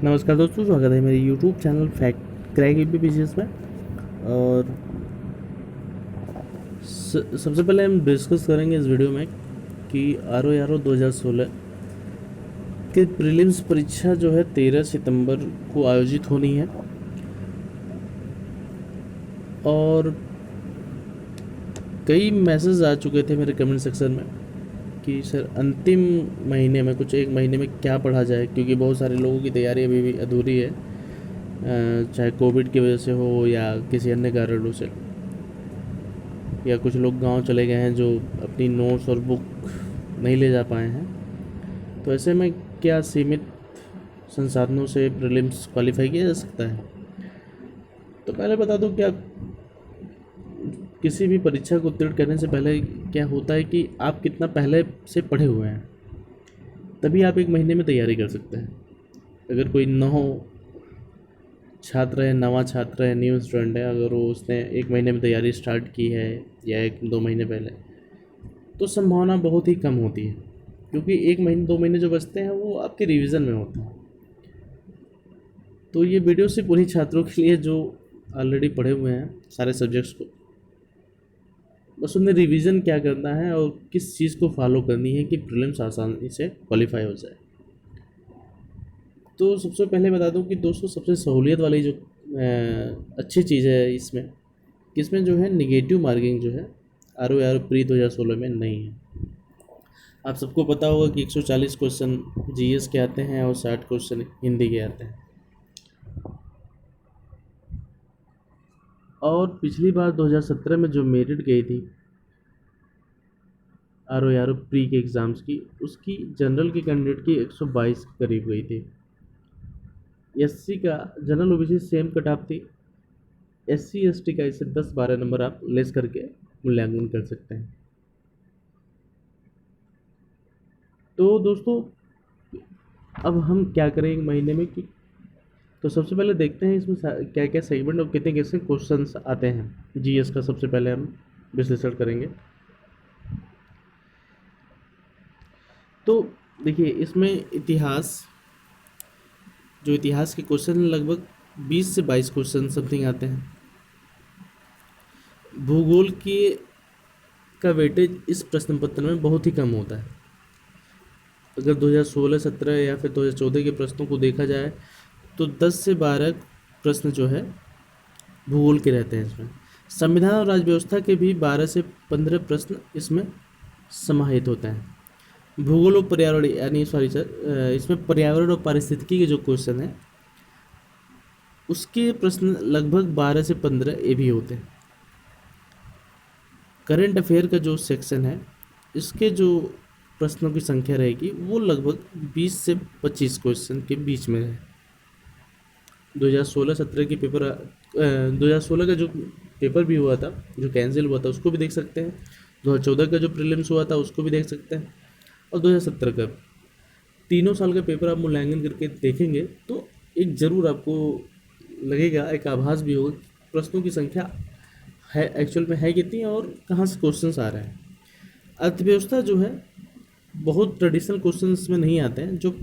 नमस्कार दोस्तों, स्वागत है मेरे यूट्यूब चैनल फैक्ट क्रैक एपीपीसीएस में। और सबसे पहले हम डिस्कस करेंगे इस वीडियो में कि आर ओ 2016 के प्रीलिम्स परीक्षा जो है 13 सितंबर को आयोजित होनी है। और कई मैसेज आ चुके थे मेरे कमेंट सेक्शन में कि सर अंतिम महीने में कुछ एक महीने में क्या पढ़ा जाए, क्योंकि बहुत सारे लोगों की तैयारी अभी भी अधूरी है, चाहे कोविड की वजह से हो या किसी अन्य कारणों से, या कुछ लोग गांव चले गए हैं जो अपनी नोट्स और बुक नहीं ले जा पाए हैं। तो ऐसे में क्या सीमित संसाधनों से प्रीलिम्स क्वालिफाई किया जा सकता है? तो पहले बता दूं, क्या किसी भी परीक्षा को उत्तीर्ण करने से पहले क्या होता है कि आप कितना पहले से पढ़े हुए हैं, तभी आप एक महीने में तैयारी कर सकते हैं। अगर कोई छात्र है, नवा छात्र है, न्यू स्टूडेंट है, अगर वो उसने एक महीने में तैयारी स्टार्ट की है या 1-2 महीने पहले, तो संभावना बहुत ही कम होती है, क्योंकि 1 महीने 2 महीने जो बचते हैं वो आपके रिवीजन में होते हैं। तो ये वीडियो सिर्फ उन्हीं छात्रों के लिए जो ऑलरेडी पढ़े हुए हैं सारे सब्जेक्ट्स को, बस उन्हें रिवीजन क्या करना है और किस चीज़ को फॉलो करनी है कि प्रीलिम्स आसानी से क्वालिफाई हो जाए। तो सबसे पहले बता दूं कि दोस्तों, सबसे सहूलियत वाली जो अच्छी चीज़ है इसमें, कि इसमें जो है निगेटिव मार्किंग जो है आर प्री 2016 में नहीं है। आप सबको पता होगा कि 140 क्वेश्चन जीएस के आते हैं और 60 क्वेश्चन हिंदी के आते हैं। और पिछली बार 2017 में जो मेरिट गई थी आर प्री के एग्ज़ाम्स की, उसकी जनरल के कैंडिडेट की 122 के करीब गई थी। एससी का general OBC same cut off थी। एससी एसटी का इसे 10-12 नंबर आप लेस करके मूल्यांकन कर सकते हैं। तो दोस्तों, अब हम क्या करें एक महीने में कि, तो सबसे पहले देखते हैं इसमें क्या क्या सेगमेंट और कितने कैसे क्वेश्चंस आते हैं। जीएस का सबसे पहले हम विश्लेषण करेंगे। तो देखिए, इसमें इतिहास के क्वेश्चन लगभग 20 से 22 क्वेश्चन समथिंग आते हैं। भूगोल की का वेटेज इस प्रश्न पत्र में बहुत ही कम होता है। अगर 2016-17 या फिर 2014 के प्रश्नों को देखा जाए तो 10 से 12 प्रश्न जो है भूगोल के रहते हैं। इसमें संविधान और राज्य व्यवस्था के भी 12 से 15 प्रश्न इसमें समाहित होते हैं। भूगोल और पर्यावरण यानी इसमें पर्यावरण और पारिस्थितिकी के जो क्वेश्चन हैं उसके प्रश्न लगभग 12 से 15 ये भी होते हैं। करंट अफेयर का जो सेक्शन है, इसके जो प्रश्नों की संख्या रहेगी वो लगभग 20 से 25 क्वेश्चन के बीच में है। 2016-17 के पेपर 2016 का जो पेपर भी हुआ था, जो कैंसिल हुआ था, उसको भी देख सकते हैं। 2014 का जो प्रीलिम्स हुआ था उसको भी देख सकते हैं। और 2017 का, तीनों साल का पेपर आप मूल्यांकन करके देखेंगे तो एक ज़रूर आपको लगेगा, एक आभास भी होगा प्रश्नों की संख्या है एक्चुअल में है कितनी और कहाँ से क्वेश्चंस आ रहे हैं। अर्थव्यवस्था जो है, बहुत ट्रेडिशनल क्वेश्चंस में नहीं आते हैं, जो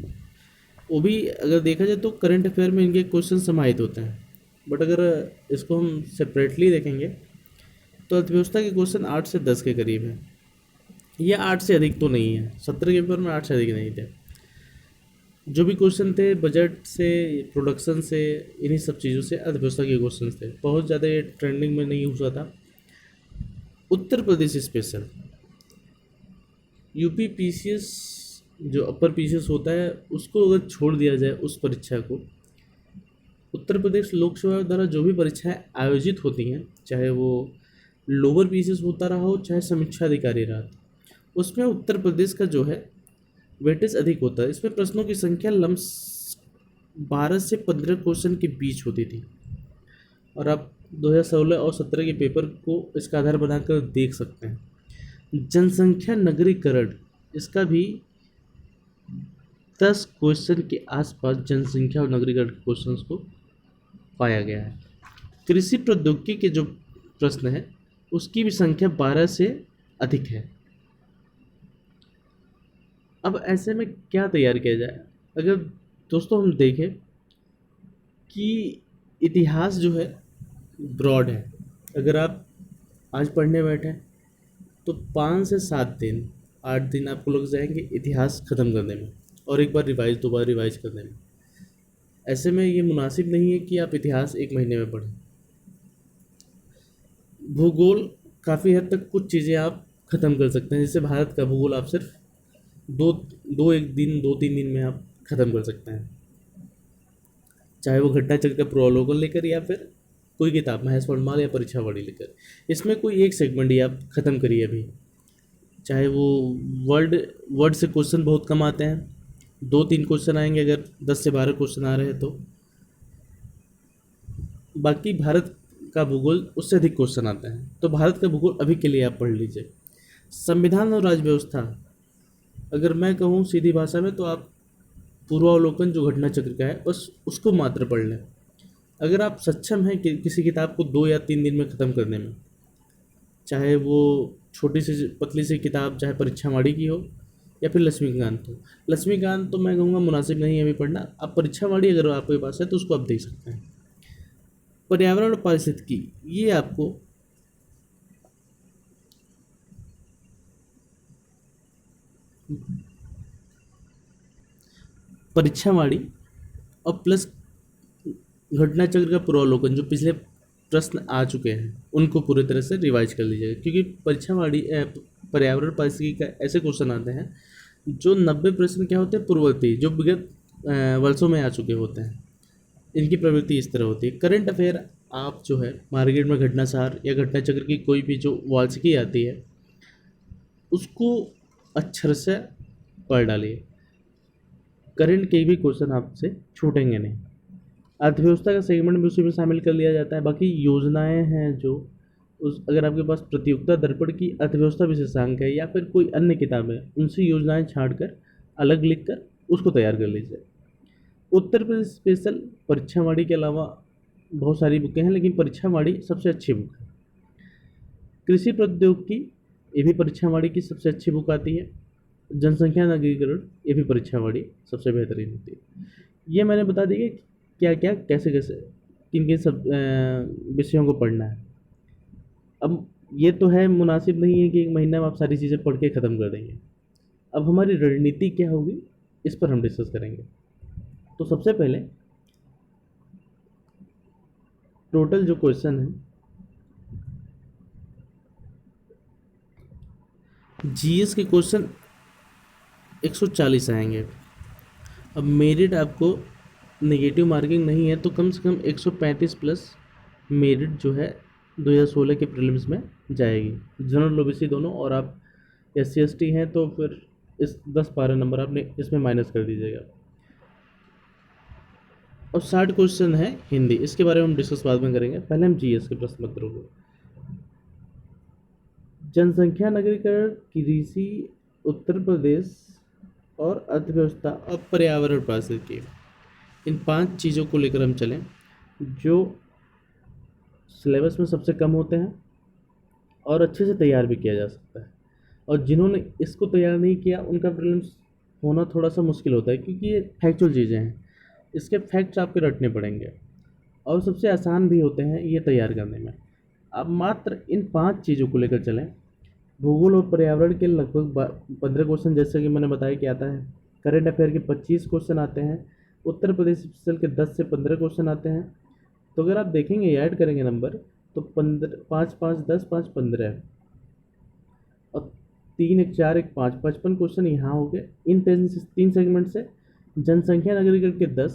वो भी अगर देखा जाए तो करंट अफेयर में इनके क्वेश्चन समाहित होते हैं। बट अगर इसको हम सेपरेटली देखेंगे तो अर्थव्यवस्था के क्वेश्चन 8 से 10 के करीब है, या 8 से अधिक तो नहीं है। 17 के पेपर में 8 से अधिक नहीं थे। जो भी क्वेश्चन थे बजट से, प्रोडक्शन से, इन्हीं सब चीज़ों से अर्थव्यवस्था के क्वेश्चन थे। बहुत ज़्यादा ये ट्रेंडिंग में नहीं हुआ था। Uttar Pradesh special, UP PCS जो अपर पीसीएस होता है उसको अगर छोड़ दिया जाए, उस परीक्षा को, उत्तर प्रदेश लोक सेवा द्वारा जो भी परीक्षाएं आयोजित होती हैं, चाहे वो लोअर पीसीएस होता रहा हो चाहे समीक्षा अधिकारी रहा, उसमें उत्तर प्रदेश का जो है वेटेज अधिक होता है। इसमें प्रश्नों की संख्या 12 से 15 क्वेश्चन के बीच होती थी। और आप 2016 और 17 के पेपर को इसका आधार बनाकर देख सकते हैं। जनसंख्या नगरीकरण, इसका भी 10 क्वेश्चन के आसपास जनसंख्या और नगरीकरण के क्वेश्चंस को पाया गया है। कृषि प्रौद्योगिकी के जो प्रश्न है उसकी भी संख्या 12 से अधिक है। अब ऐसे में क्या तैयार किया जाए? अगर दोस्तों हम देखें कि इतिहास जो है ब्रॉड है। अगर आप आज पढ़ने बैठे तो 5 से 7 दिन, 8 दिन आपको लग जाएंगे इतिहास ख़त्म करने में, और एक बार रिवाइज, दोबारा रिवाइज करने में। ऐसे में ये मुनासिब नहीं है कि आप इतिहास एक महीने में पढ़ें। भूगोल काफ़ी हद तक कुछ चीज़ें आप ख़त्म कर सकते हैं, जैसे भारत का भूगोल आप सिर्फ दो दो एक दिन, 2-3 दिन में आप ख़त्म कर सकते हैं, चाहे वो घटना चक्र का प्रोलोगन लेकर या फिर कोई किताब महेश परमार या परीक्षावाड़ी लेकर। इसमें कोई एक सेगमेंट ही आप ख़त्म करिए अभी, चाहे वो वर्ड वर्ड से क्वेश्चन बहुत कम आते हैं, 2-3 क्वेश्चन आएंगे अगर 10 से 12 क्वेश्चन आ रहे हैं तो। बाकी भारत का भूगोल उससे अधिक क्वेश्चन आते हैं, तो भारत का भूगोल अभी के लिए आप पढ़ लीजिए। संविधान और राज्य व्यवस्था, अगर मैं कहूँ सीधी भाषा में, तो आप पूर्वावलोकन जो घटना चक्र का है बस उसको मात्र पढ़ लें। अगर आप सक्षम हैं कि किसी किताब को 2 या 3 दिन में ख़त्म करने में, चाहे वो छोटी सी पतली सी किताब, चाहे परीक्षावाड़ी की हो या फिर लक्ष्मीकांत हो। लक्ष्मीकांत तो मैं कहूँगा मुनासिब नहीं है अभी पढ़ना। आप परीक्षावाड़ी अगर आपके पास है तो उसको आप देख सकते हैं। पर्यावरण और पारिस्थितिकी, ये आपको परीक्षावाड़ी और प्लस घटना चक्र का पूर्वावलोकन, जो पिछले प्रश्न आ चुके हैं उनको पूरी तरह से रिवाइज कर लीजिएगा, क्योंकि परीक्षावाड़ी पर्यावरण पारिस्थितिकी का ऐसे क्वेश्चन आते हैं जो 90 प्रश्न क्या होते हैं पूर्ववर्ती, जो विगत वर्षों में आ चुके होते हैं। इनकी प्रवृत्ति इस तरह होती है। करंट अफेयर आप जो है मार्केट में घटनासार या घटना चक्र की कोई भी जो वार्षिकी आती है उसको अक्षर से पढ़ डालिए, करंट के भी क्वेश्चन आपसे छूटेंगे नहीं। अर्थव्यवस्था का सेगमेंट भी उसी में शामिल कर लिया जाता है। बाकी योजनाएं हैं जो उस, अगर आपके पास प्रतियोगिता दर्पण की अर्थव्यवस्था विशेषांक है या फिर कोई अन्य किताब है, उनसे योजनाएं छाँट कर अलग लिख कर उसको तैयार कर लीजिए। उत्तर प्रदेश स्पेशल परीक्षावाड़ी के अलावा बहुत सारी बुकें हैं, लेकिन परीक्षावाड़ी सबसे अच्छी बुक है। कृषि प्रौद्योगिकी, ये भी परीक्षावाड़ी की सबसे अच्छी बुक आती है। जनसंख्या नगरीकरण, ये भी परीक्षावाड़ी सबसे बेहतरीन होती है। ये मैंने बता दी कि क्या क्या कैसे कैसे किन किन सब विषयों को पढ़ना है। अब ये तो है मुनासिब नहीं है कि एक महीना में आप सारी चीज़ें पढ़ के ख़त्म कर देंगे। अब हमारी रणनीति क्या होगी, इस पर हम डिस्कस करेंगे। तो सबसे पहले टोटल जो क्वेश्चन है जीएस के क्वेश्चन 140 आएंगे। अब मेरिट आपको नेगेटिव मार्किंग नहीं है तो कम से कम 135 प्लस मेरिट जो है 2016 के प्रीलिम्स में जाएगी, जनरल ओबीसी दोनों। और आप SC ST हैं तो फिर इस 10-12 नंबर आपने इसमें माइनस कर दीजिएगा। और 60 क्वेश्चन है हिंदी, इसके बारे में हम डिस्कस बाद में करेंगे। पहले हम जीएस के प्रश्न पत्रों को, जनसंख्या नगरीकरण, कृषि, उत्तर प्रदेश और अर्थव्यवस्था और पर्यावरण पारिस्थितिकी, इन 5 चीज़ों को लेकर हम चलें जो सिलेबस में सबसे कम होते हैं और अच्छे से तैयार भी किया जा सकता है। और जिन्होंने इसको तैयार नहीं किया उनका प्रीलिम्स होना थोड़ा सा मुश्किल होता है, क्योंकि ये फैक्चुअल चीज़ें हैं, इसके फैक्ट्स आपके रटने पड़ेंगे और सबसे आसान भी होते हैं ये तैयार करने में। आप मात्र इन 5 चीज़ों को लेकर चलें। भूगोल और पर्यावरण के लगभग 15 क्वेश्चन जैसे कि मैंने बताया कि आता है। करंट अफेयर के 25 क्वेश्चन आते हैं। उत्तर प्रदेश स्पेशल के 10 से 15 क्वेश्चन आते हैं। तो अगर आप देखेंगे, ऐड करेंगे नंबर, तो 15, 5, 5, 10, 5, 15 और 3, 1, 4, 1, 5, 55 क्वेश्चन यहाँ हो गए इन 3 सेगमेंट से। जनसंख्या नगरीकरण के 10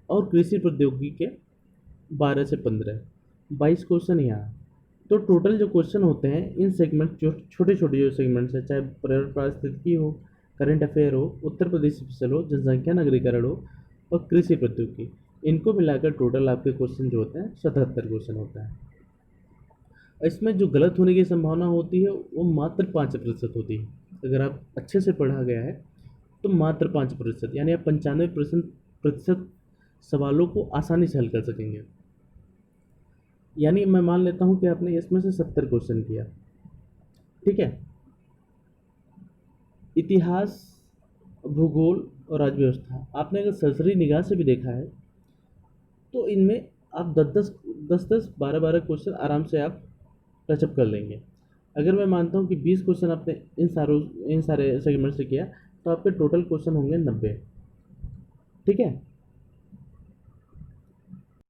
और कृषि प्रौद्योगिकी के 12 से 15, 22 क्वेश्चन यहाँ। तो टोटल जो क्वेश्चन होते हैं इन सेगमेंट, जो छोटे छोटे जो सेगमेंट्स हैं, चाहे पर्यावरण पारिस्थितिकी हो, करंट अफेयर हो, उत्तर प्रदेश स्पेशल हो, जनसंख्या नगरीकरण हो और कृषि प्रौद्योगिकी, इनको मिलाकर टोटल आपके क्वेश्चन जो होते हैं 77 क्वेश्चन होता है। इसमें जो गलत होने की संभावना होती है वो मात्र 5% होती है। अगर आप अच्छे से पढ़ा गया है तो मात्र 5%, यानी आप 95% सवालों को आसानी से हल कर सकेंगे। यानी मैं मान लेता हूँ कि आपने इसमें से 70 क्वेश्चन किया, ठीक है। इतिहास, भूगोल और राज्य व्यवस्था आपने अगर सरसरी निगाह से भी देखा है तो इनमें आप 10-10 क्वेश्चन आराम से आप टचअप कर लेंगे। अगर मैं मानता हूँ कि 20 क्वेश्चन आपने इन सारे सेगमेंट से किया, तो आपके टोटल क्वेश्चन होंगे 90। ठीक है।